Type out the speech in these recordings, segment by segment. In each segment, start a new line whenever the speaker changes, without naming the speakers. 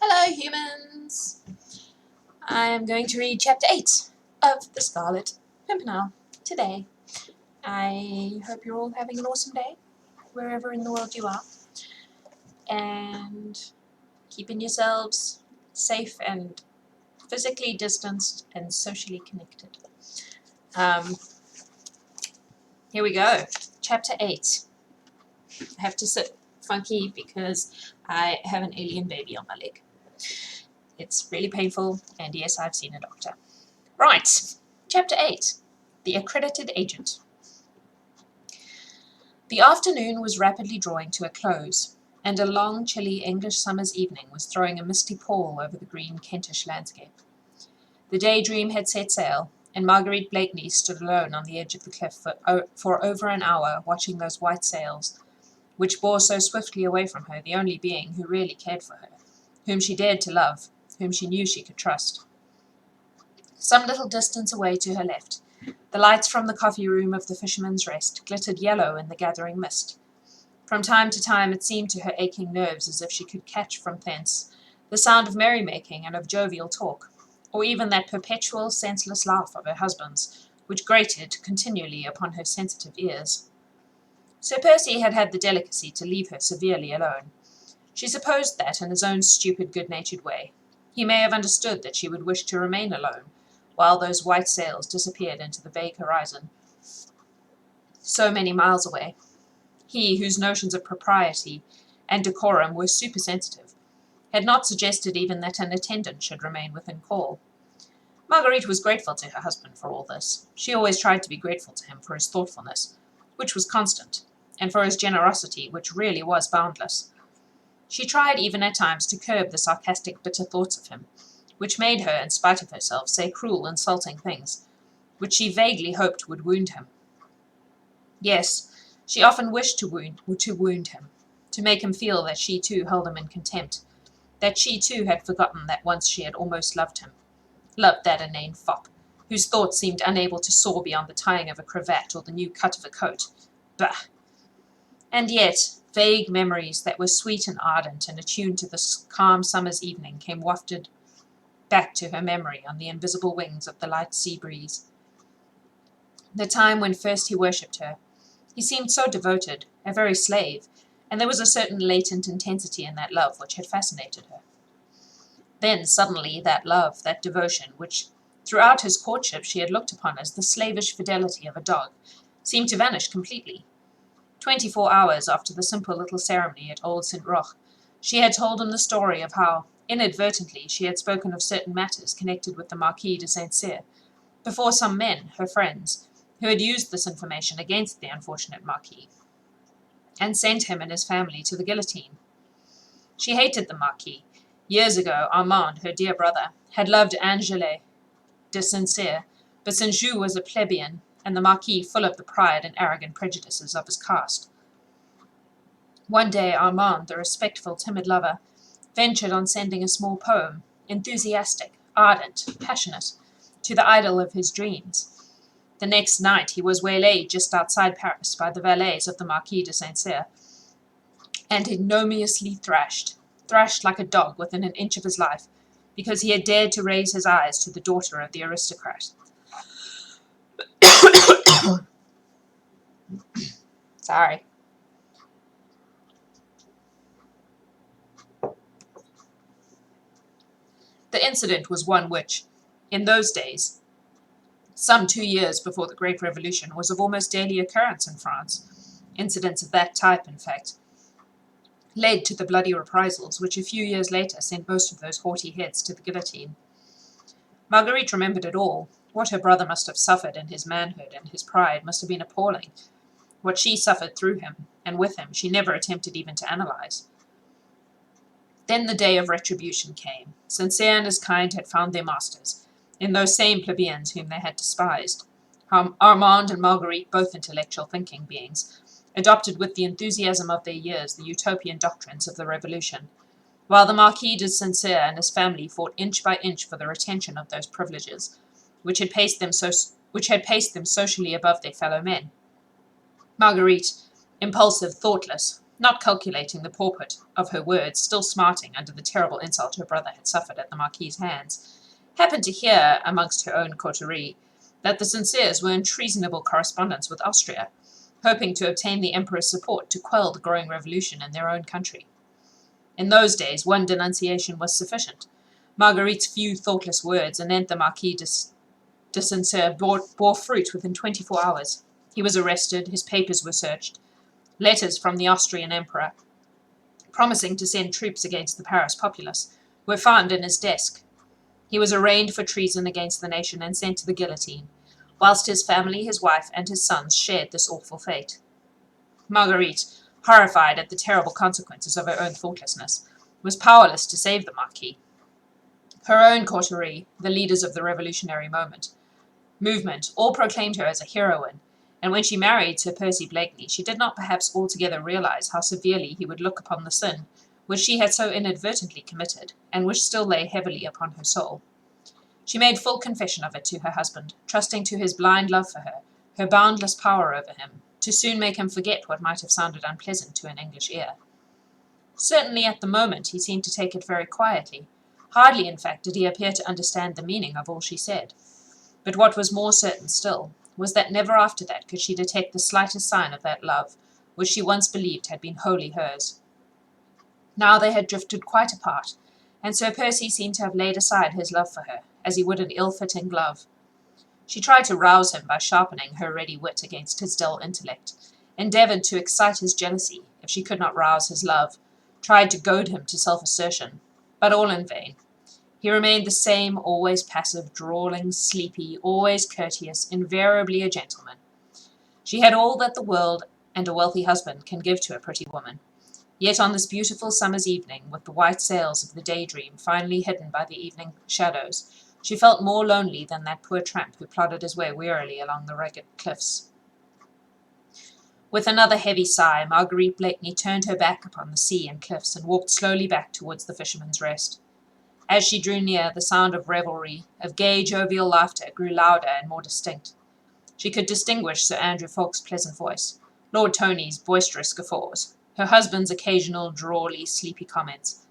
Hello, humans! I am going to read Chapter 8 of The Scarlet Pimpernel today. I hope you're all having an awesome day, wherever in the world you are, and keeping yourselves safe and physically distanced and socially connected. Here we go. Chapter 8. I have to sit funky because I have an alien baby on my leg. It's really painful, and yes, I've seen a doctor. Right, Chapter 8, The Accredited Agent. The afternoon was rapidly drawing to a close, and a long, chilly English summer's evening was throwing a misty pall over the green Kentish landscape. The Daydream had set sail, and Marguerite Blakeney stood alone on the edge of the cliff for over an hour, watching those white sails, which bore so swiftly away from her the only being who really cared for her, whom she dared to love, whom she knew she could trust. Some little distance away to her left, the lights from the coffee room of the Fisherman's Rest glittered yellow in the gathering mist. From time to time it seemed to her aching nerves as if she could catch from thence the sound of merrymaking and of jovial talk, or even that perpetual senseless laugh of her husband's, which grated continually upon her sensitive ears. Sir Percy had had the delicacy to leave her severely alone. She supposed that in his own stupid good-natured way. He may have understood that she would wish to remain alone, while those white sails disappeared into the vague horizon, so many miles away. He, whose notions of propriety and decorum were supersensitive, had not suggested even that an attendant should remain within call. Marguerite was grateful to her husband for all this. She always tried to be grateful to him for his thoughtfulness, which was constant, and for his generosity, which really was boundless. She tried even at times to curb the sarcastic, bitter thoughts of him, which made her, in spite of herself, say cruel, insulting things, which she vaguely hoped would wound him. Yes, she often wished to wound him, to make him feel that she too held him in contempt, that she too had forgotten that once she had almost loved him, loved that inane fop, whose thoughts seemed unable to soar beyond the tying of a cravat or the new cut of a coat. Bah! And yet, vague memories that were sweet and ardent and attuned to the calm summer's evening came wafted back to her memory on the invisible wings of the light sea breeze. The time when first he worshipped her. He seemed so devoted, a very slave, and there was a certain latent intensity in that love which had fascinated her. Then suddenly that love, that devotion, which throughout his courtship she had looked upon as the slavish fidelity of a dog, seemed to vanish completely. 24 hours after the simple little ceremony at Old St. Roch, she had told him the story of how, inadvertently, she had spoken of certain matters connected with the Marquis de St. before some men, her friends, who had used this information against the unfortunate Marquis, and sent him and his family to the guillotine. She hated the Marquis. Years ago, Armand, her dear brother, had loved Angele de St. but St. was a plebeian, and the Marquis full of the pride and arrogant prejudices of his caste. One day Armand, the respectful, timid lover, ventured on sending a small poem, enthusiastic, ardent, passionate, to the idol of his dreams. The next night he was waylaid just outside Paris by the valets of the Marquis de St. and ignominiously thrashed like a dog within an inch of his life, because he had dared to raise his eyes to the daughter of the aristocrat. Sorry. The incident was one which, in those days, some 2 years before the Great Revolution, was of almost daily occurrence in France. Incidents of that type, in fact, led to the bloody reprisals which a few years later sent most of those haughty heads to the guillotine. Marguerite remembered it all. What her brother must have suffered in his manhood and his pride must have been appalling. What she suffered through him and with him she never attempted even to analyze. Then the day of retribution came. St. and his kind had found their masters, in those same plebeians whom they had despised. Armand and Marguerite, both intellectual thinking beings, adopted with the enthusiasm of their years the utopian doctrines of the Revolution, while the Marquis de St. and his family fought inch by inch for the retention of those privileges, which had placed them socially above their fellow men. Marguerite, impulsive, thoughtless, not calculating the purport of her words, still smarting under the terrible insult her brother had suffered at the Marquis's hands, happened to hear amongst her own coterie that the Sincères were in treasonable correspondence with Austria, hoping to obtain the Emperor's support to quell the growing revolution in their own country. In those days, one denunciation was sufficient. Marguerite's few thoughtless words anent the Marquis de St bore fruit within 24 hours. He was arrested, his papers were searched. Letters from the Austrian Emperor, promising to send troops against the Paris populace, were found in his desk. He was arraigned for treason against the nation and sent to the guillotine, whilst his family, his wife, and his sons shared this awful fate. Marguerite, horrified at the terrible consequences of her own thoughtlessness, was powerless to save the Marquis. Her own coterie, the leaders of the revolutionary movement, all proclaimed her as a heroine, and when she married Sir Percy Blakeney, she did not perhaps altogether realize how severely he would look upon the sin which she had so inadvertently committed, and which still lay heavily upon her soul. She made full confession of it to her husband, trusting to his blind love for her, her boundless power over him, to soon make him forget what might have sounded unpleasant to an English ear. Certainly at the moment he seemed to take it very quietly. Hardly, in fact, did he appear to understand the meaning of all she said. But what was more certain still was that never after that could she detect the slightest sign of that love which she once believed had been wholly hers. Now they had drifted quite apart, and Sir Percy seemed to have laid aside his love for her, as he would an ill-fitting glove. She tried to rouse him by sharpening her ready wit against his dull intellect, endeavoured to excite his jealousy if she could not rouse his love, tried to goad him to self-assertion, but all in vain. He remained the same, always passive, drawling, sleepy, always courteous, invariably a gentleman. She had all that the world and a wealthy husband can give to a pretty woman. Yet on this beautiful summer's evening, with the white sails of the Daydream finally hidden by the evening shadows, she felt more lonely than that poor tramp who plodded his way wearily along the rugged cliffs. With another heavy sigh, Marguerite Blakeney turned her back upon the sea and cliffs and walked slowly back towards the Fisherman's Rest. As she drew near, the sound of revelry, of gay, jovial laughter, grew louder and more distinct. She could distinguish Sir Andrew Fawkes' pleasant voice, Lord Tony's boisterous guffaws, her husband's occasional, drawly, sleepy comments.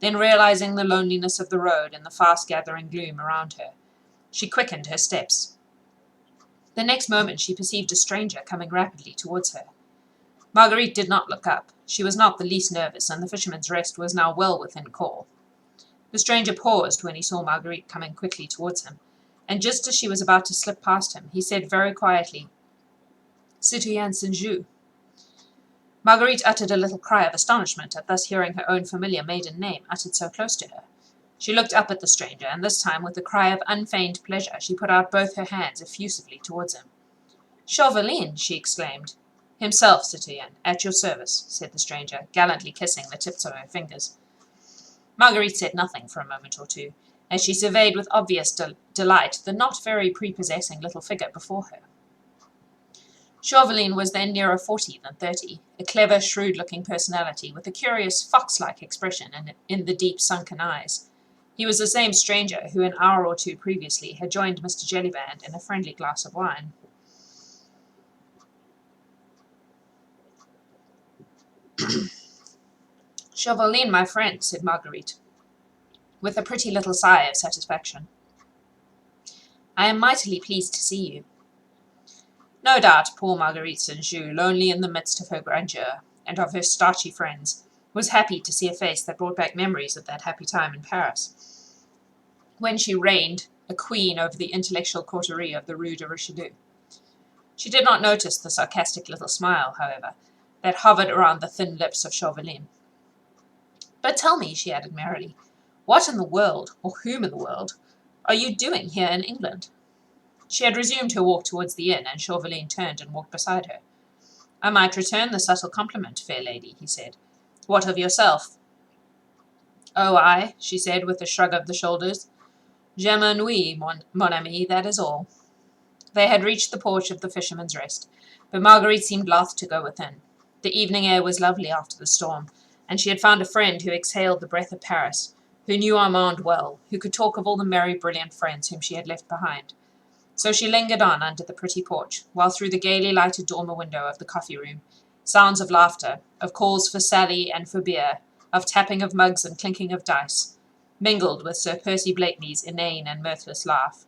Then, realizing the loneliness of the road and the fast-gathering gloom around her, she quickened her steps. The next moment she perceived a stranger coming rapidly towards her. Marguerite did not look up. She was not the least nervous, and the Fisherman's Rest was now well within call. The stranger paused when he saw Marguerite coming quickly towards him, and just as she was about to slip past him, he said very quietly, "Citoyen St. Marguerite uttered a little cry of astonishment at thus hearing her own familiar maiden name uttered so close to her. She looked up at the stranger, and this time, with a cry of unfeigned pleasure, she put out both her hands effusively towards him. "Chauvelin!" she exclaimed. "Himself, citoyen, at your service," said the stranger, gallantly kissing the tips of her fingers. Marguerite said nothing for a moment or two, as she surveyed with obvious delight the not very prepossessing little figure before her. Chauvelin was then nearer 40 than 30, a clever, shrewd-looking personality with a curious fox-like expression in the deep, sunken eyes. He was the same stranger who an hour or two previously had joined Mr. Jellyband in a friendly glass of wine. "Chauvelin, my friend," said Marguerite, with a pretty little sigh of satisfaction. "I am mightily pleased to see you." No doubt poor Marguerite St. lonely in the midst of her grandeur and of her starchy friends, was happy to see a face that brought back memories of that happy time in Paris, when she reigned a queen over the intellectual coterie of the Rue de Richelieu. She did not notice the sarcastic little smile, however, that hovered around the thin lips of Chauvelin. "But tell me," she added merrily, "what in the world, or whom in the world, are you doing here in England?" She had resumed her walk towards the inn, and Chauvelin turned and walked beside her. "I might return the subtle compliment, fair lady," he said. "What of yourself?" "Oh, I," she said, with a shrug of the shoulders. "Je m'ennuie, mon ami, that is all." They had reached the porch of the Fisherman's Rest, but Marguerite seemed loth to go within. The evening air was lovely after the storm, and she had found a friend who exhaled the breath of Paris, who knew Armand well, who could talk of all the merry, brilliant friends whom she had left behind. So she lingered on under the pretty porch, while through the gaily lighted dormer window of the coffee-room, Sounds of laughter, of calls for Sally and for beer, of tapping of mugs and clinking of dice, mingled with Sir Percy Blakeney's inane and mirthless laugh.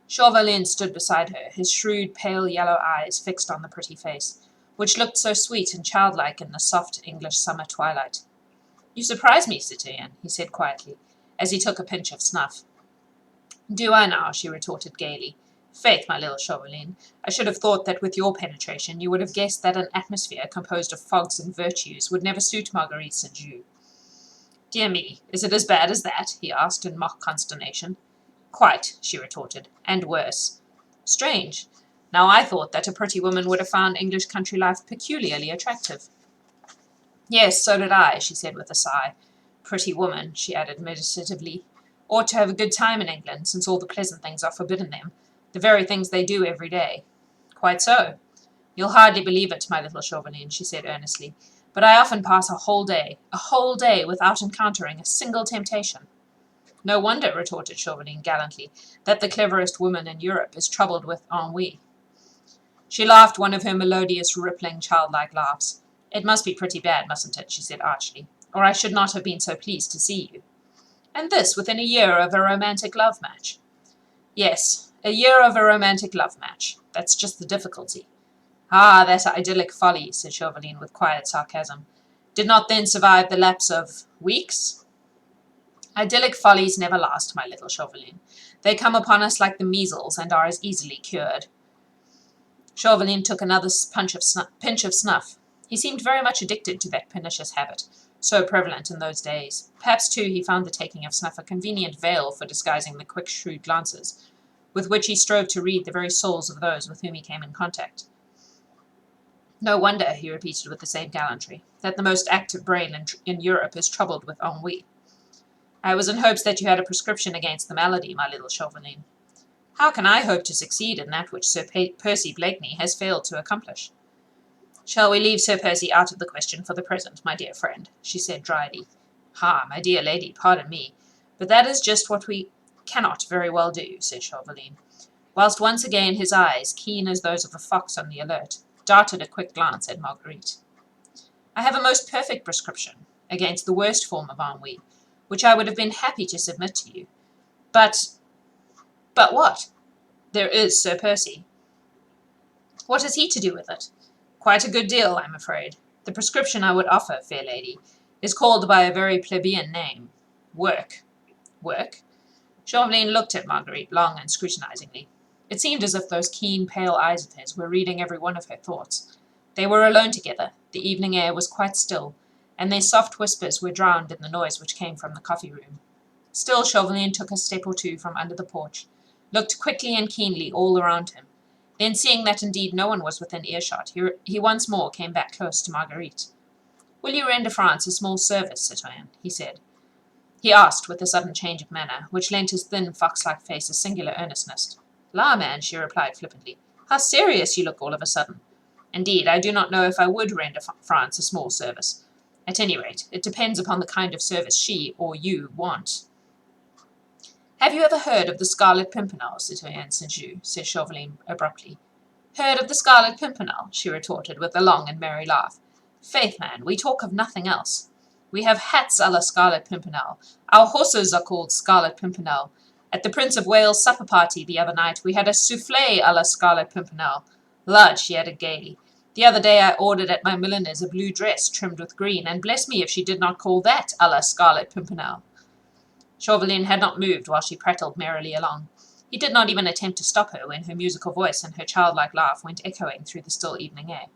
Chauvelin stood beside her, his shrewd, pale yellow eyes fixed on the pretty face, which looked so sweet and childlike in the soft English summer twilight. "You surprise me, citoyen," he said quietly, as he took a pinch of snuff. "Do I now?" she retorted gaily. "Faith, my little Chauvelin, I should have thought that with your penetration you would have guessed that an atmosphere composed of fogs and virtues would never suit Marguerite St. "Dear me, is it as bad as that?" he asked in mock consternation. "Quite," she retorted, "and worse." "Strange. Now I thought that a pretty woman would have found English country life peculiarly attractive." "Yes, so did I," she said with a sigh. "Pretty woman," she added meditatively, "ought to have a good time in England, since all the pleasant things are forbidden them, the very things they do every day." "Quite so. You'll hardly believe it, my little Chauvelin," she said earnestly, "but I often pass a whole day, without encountering a single temptation." "No wonder," retorted Chauvelin gallantly, "that the cleverest woman in Europe is troubled with ennui." She laughed one of her melodious, rippling, childlike laughs. "It must be pretty bad, mustn't it?" she said archly, "or I should not have been so pleased to see you." "And this within a year of a romantic love match." "Yes, a year of a romantic love match. That's just the difficulty." "Ah, that idyllic folly," said Chauvelin with quiet sarcasm, "did not then survive the lapse of weeks?" "Idyllic follies never last, my little Chauvelin. They come upon us like the measles and are as easily cured." Chauvelin took another pinch of snuff. He seemed very much addicted to that pernicious habit, so prevalent in those days. Perhaps, too, he found the taking of snuff a convenient veil for disguising the quick, shrewd glances, with which he strove to read the very souls of those with whom he came in contact. "No wonder," he repeated with the same gallantry, "that the most active brain in Europe is troubled with ennui." "I was in hopes that you had a prescription against the malady, my little Chauvelin." "How can I hope to succeed in that which Sir Percy Blakeney has failed to accomplish?" "Shall we leave Sir Percy out of the question for the present, my dear friend?" she said dryly. "Ha, my dear lady, pardon me, but that is just what we cannot very well do," said Chauvelin, whilst once again his eyes, keen as those of a fox on the alert, darted a quick glance at Marguerite. "I have a most perfect prescription against the worst form of ennui, which I would have been happy to submit to you. But what? There is Sir Percy." "What has he to do with it?" "Quite a good deal, I'm afraid. The prescription I would offer, fair lady, is called by a very plebeian name. Work." "Work?" Chauvelin looked at Marguerite long and scrutinizingly. It seemed as if those keen, pale eyes of his were reading every one of her thoughts. They were alone together, the evening air was quite still, and their soft whispers were drowned in the noise which came from the coffee-room. Still Chauvelin took a step or two from under the porch, looked quickly and keenly all around him. Then, seeing that indeed no one was within earshot, he once more came back close to Marguerite. "Will you render France a small service, citoyen?" he said. He asked with a sudden change of manner, which lent his thin, fox-like face a singular earnestness. "La, man," she replied flippantly, "how serious you look all of a sudden. Indeed, I do not know if I would render France a small service. At any rate, it depends upon the kind of service she, or you, want." "Have you ever heard of the Scarlet Pimpernel, citoyen St. said Chauvelin abruptly. "Heard of the Scarlet Pimpernel?" she retorted with a long and merry laugh. "Faith, man, we talk of nothing else. We have hats à la Scarlet Pimpernel. Our horses are called Scarlet Pimpernel. At the Prince of Wales' supper party the other night we had a soufflé à la Scarlet Pimpernel. Lud," she added gaily, "the other day I ordered at my milliner's a blue dress trimmed with green, and bless me if she did not call that à la Scarlet Pimpernel." Chauvelin had not moved while she prattled merrily along. He did not even attempt to stop her when her musical voice and her childlike laugh went echoing through the still evening air.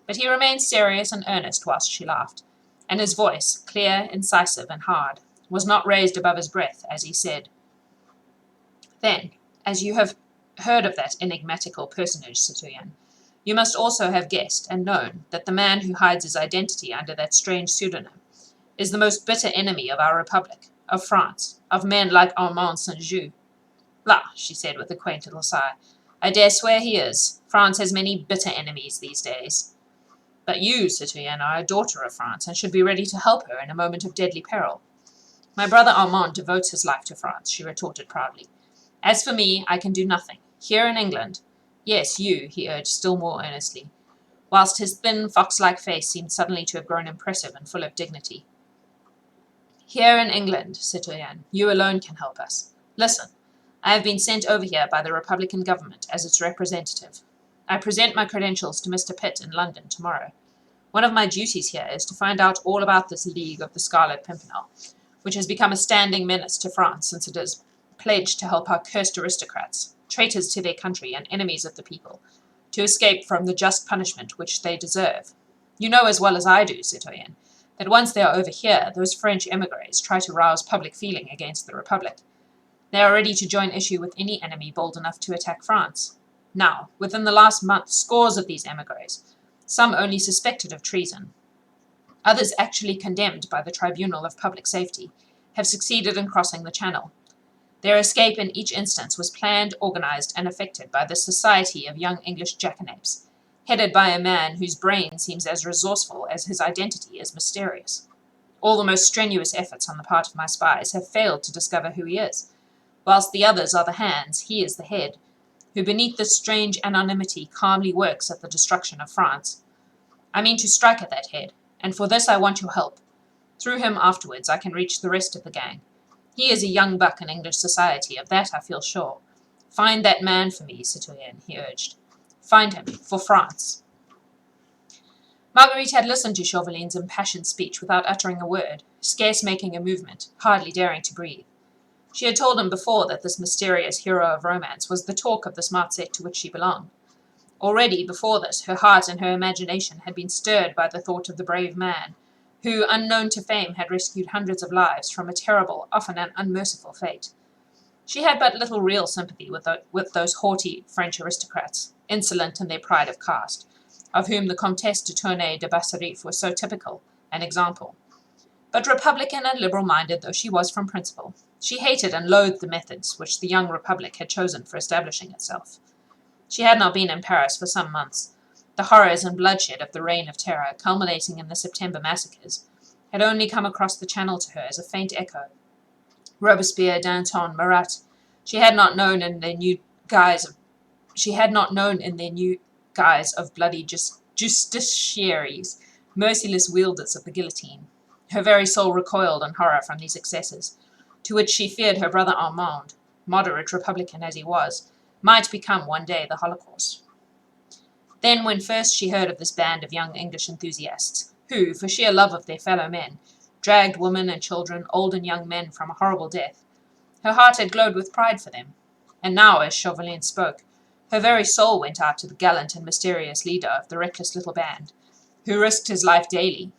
But he remained serious and earnest whilst she laughed, and his voice, clear, incisive, and hard, was not raised above his breath as he said, "Then, as you have heard of that enigmatical personage, citoyen, you must also have guessed and known that the man who hides his identity under that strange pseudonym is the most bitter enemy of our Republic, of France, of men like Armand St. "La," she said with a quaint little sigh, "I dare swear he is. France has many bitter enemies these days." "But you, citoyen, are a daughter of France, and should be ready to help her in a moment of deadly peril." "My brother Armand devotes his life to France," she retorted proudly. "As for me, I can do nothing. Here in England—" "Yes, you," he urged still more earnestly. whilst his thin, fox-like face seemed suddenly to have grown impressive and full of dignity. Here in England, citoyen, you alone can help us. Listen, I have been sent over here by the Republican government as its representative. I present my credentials to Mr. Pitt in London tomorrow. One of my duties here is to find out all about this League of the Scarlet Pimpernel, which has become a standing menace to France since it is pledged to help our cursed aristocrats, traitors to their country and enemies of the people, to escape from the just punishment which they deserve. You know as well as I do, citoyen, that once they are over here, those French emigres try to rouse public feeling against the Republic. They are ready to join issue with any enemy bold enough to attack France. Now, within the last month, scores of these emigres, some only suspected of treason, others actually condemned by the Tribunal of Public Safety, have succeeded in crossing the Channel. Their escape in each instance was planned, organized, and effected by the Society of Young English Jackanapes, headed by a man whose brain seems as resourceful as his identity is mysterious. All the most strenuous efforts on the part of my spies have failed to discover who he is, whilst the others are the hands, he is the head, who beneath this strange anonymity calmly works at the destruction of France. I mean to strike at that head, and for this I want your help. Through him afterwards I can reach the rest of the gang. He is a young buck in English society, of that I feel sure. Find that man for me, citoyen, he urged. Find him, for France. Marguerite had listened to Chauvelin's impassioned speech without uttering a word, scarce making a movement, hardly daring to breathe. She had told him before that this mysterious hero of romance was the talk of the smart set to which she belonged. Already, before this, her heart and her imagination had been stirred by the thought of the brave man, who, unknown to fame, had rescued hundreds of lives from a terrible, often an unmerciful fate. She had but little real sympathy with those haughty French aristocrats, insolent in their pride of caste, of whom the Comtesse de Tournay de Basseriff was so typical an example. But republican and liberal-minded though she was from principle, she hated and loathed the methods which the young republic had chosen for establishing itself. She had not been in Paris for some months. The horrors and bloodshed of the Reign of Terror, culminating in the September massacres, had only come across the Channel to her as a faint echo. Robespierre, Danton, Marat, she had not known in their new guise of bloody justiciaries, merciless wielders of the guillotine. Her very soul recoiled in horror from these excesses, to which she feared her brother Armand, moderate republican as he was, might become one day the Holocaust. Then, when first she heard of this band of young English enthusiasts, who, for sheer love of their fellow men, dragged women and children, old and young men, from a horrible death, her heart had glowed with pride for them. And now, as Chauvelin spoke, her very soul went out to the gallant and mysterious leader of the reckless little band, who risked his life daily,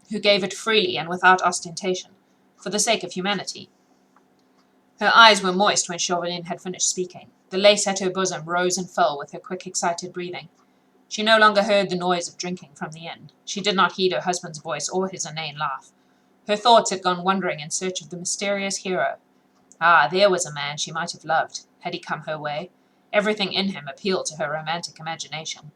who gave it freely and without ostentation, for the sake of humanity. Her eyes were moist when Chauvelin had finished speaking. The lace at her bosom rose and fell with her quick, excited breathing. She no longer heard the noise of drinking from the inn. She did not heed her husband's voice or his inane laugh. Her thoughts had gone wandering in search of the mysterious hero. Ah, there was a man she might have loved, had he come her way. Everything in him appealed to her romantic imagination.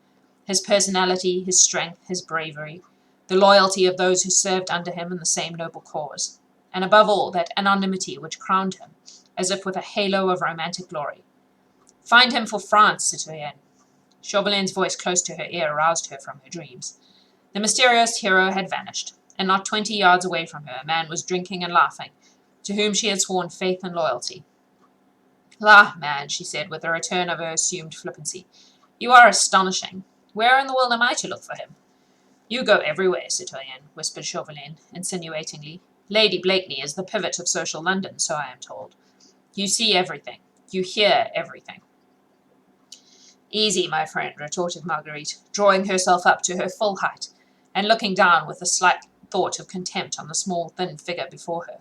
His personality, his strength, his bravery, the loyalty of those who served under him in the same noble cause, and above all, that anonymity which crowned him, as if with a halo of romantic glory. Find him for France, citoyen. Chauvelin's voice close to her ear roused her from her dreams. The mysterious hero had vanished, and not 20 yards away from her a man was drinking and laughing, to whom she had sworn faith and loyalty. "Ah, man," she said, with a return of her assumed flippancy, "you are astonishing. Where in the world am I to look for him?" "You go everywhere, citoyen," whispered Chauvelin, insinuatingly. "Lady Blakeney is the pivot of social London, so I am told. You see everything. You hear everything." "Easy, my friend," retorted Marguerite, drawing herself up to her full height, and looking down with a slight thought of contempt on the small, thin figure before her.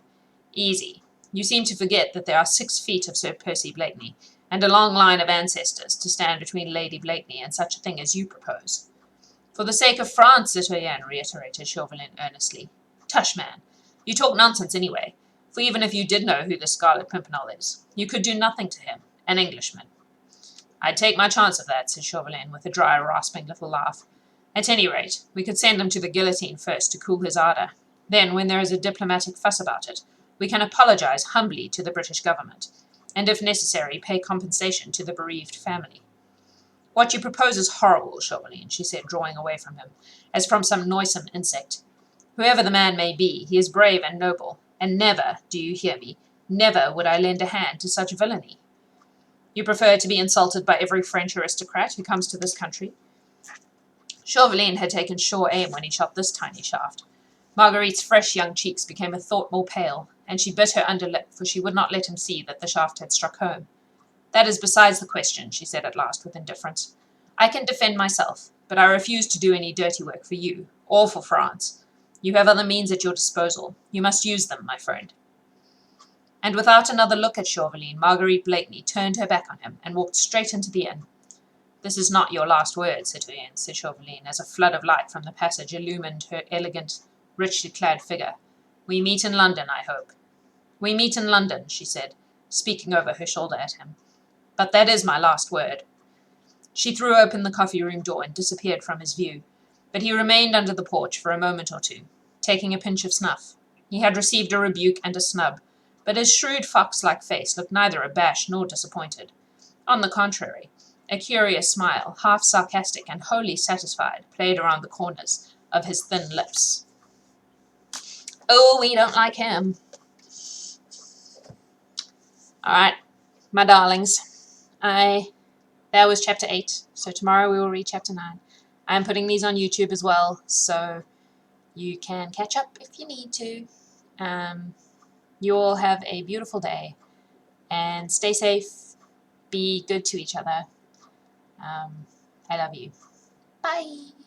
"Easy. You seem to forget that there are 6 feet of Sir Percy Blakeney, and a long line of ancestors to stand between Lady Blakeney and such a thing as you propose." "For the sake of France, citoyen," reiterated Chauvelin earnestly. "Tush, man. You talk nonsense anyway, for even if you did know who the Scarlet Pimpernel is, you could do nothing to him, an Englishman." "I'd take my chance of that," said Chauvelin, with a dry, rasping little laugh. "At any rate, we could send him to the guillotine first to cool his ardour. Then, when there is a diplomatic fuss about it, we can apologise humbly to the British government, and if necessary pay compensation to the bereaved family." What you propose is horrible, Chauvelin, she said, drawing away from him, as from some noisome insect. Whoever the man may be, he is brave and noble, and never, do you hear me, never would I lend a hand to such villainy. You prefer to be insulted by every French aristocrat who comes to this country? Chauvelin had taken sure aim when he shot this tiny shaft. Marguerite's fresh young cheeks became a thought more pale, and she bit her under lip, for she would not let him see that the shaft had struck home. That is besides the question, she said at last with indifference. I can defend myself, but I refuse to do any dirty work for you, or for France. You have other means at your disposal. You must use them, my friend. And without another look at Chauvelin, Marguerite Blakeney turned her back on him and walked straight into the inn. This is not your last word, citoyen, said Chauvelin, as a flood of light from the passage illumined her elegant, richly clad figure. We meet in London, I hope. We meet in London, she said, speaking over her shoulder at him. But that is my last word. She threw open the coffee-room door and disappeared from his view, but he remained under the porch for a moment or two, taking a pinch of snuff. He had received a rebuke and a snub, but his shrewd fox-like face looked neither abashed nor disappointed. On the contrary, a curious smile, half sarcastic and wholly satisfied, played around the corners of his thin lips. Oh, we don't like him. All right, my darlings. That was chapter 8, so tomorrow we will read chapter 9. I'm putting these on YouTube as well, so you can catch up if you need to. You all have a beautiful day, and stay safe, be good to each other. I love you. Bye!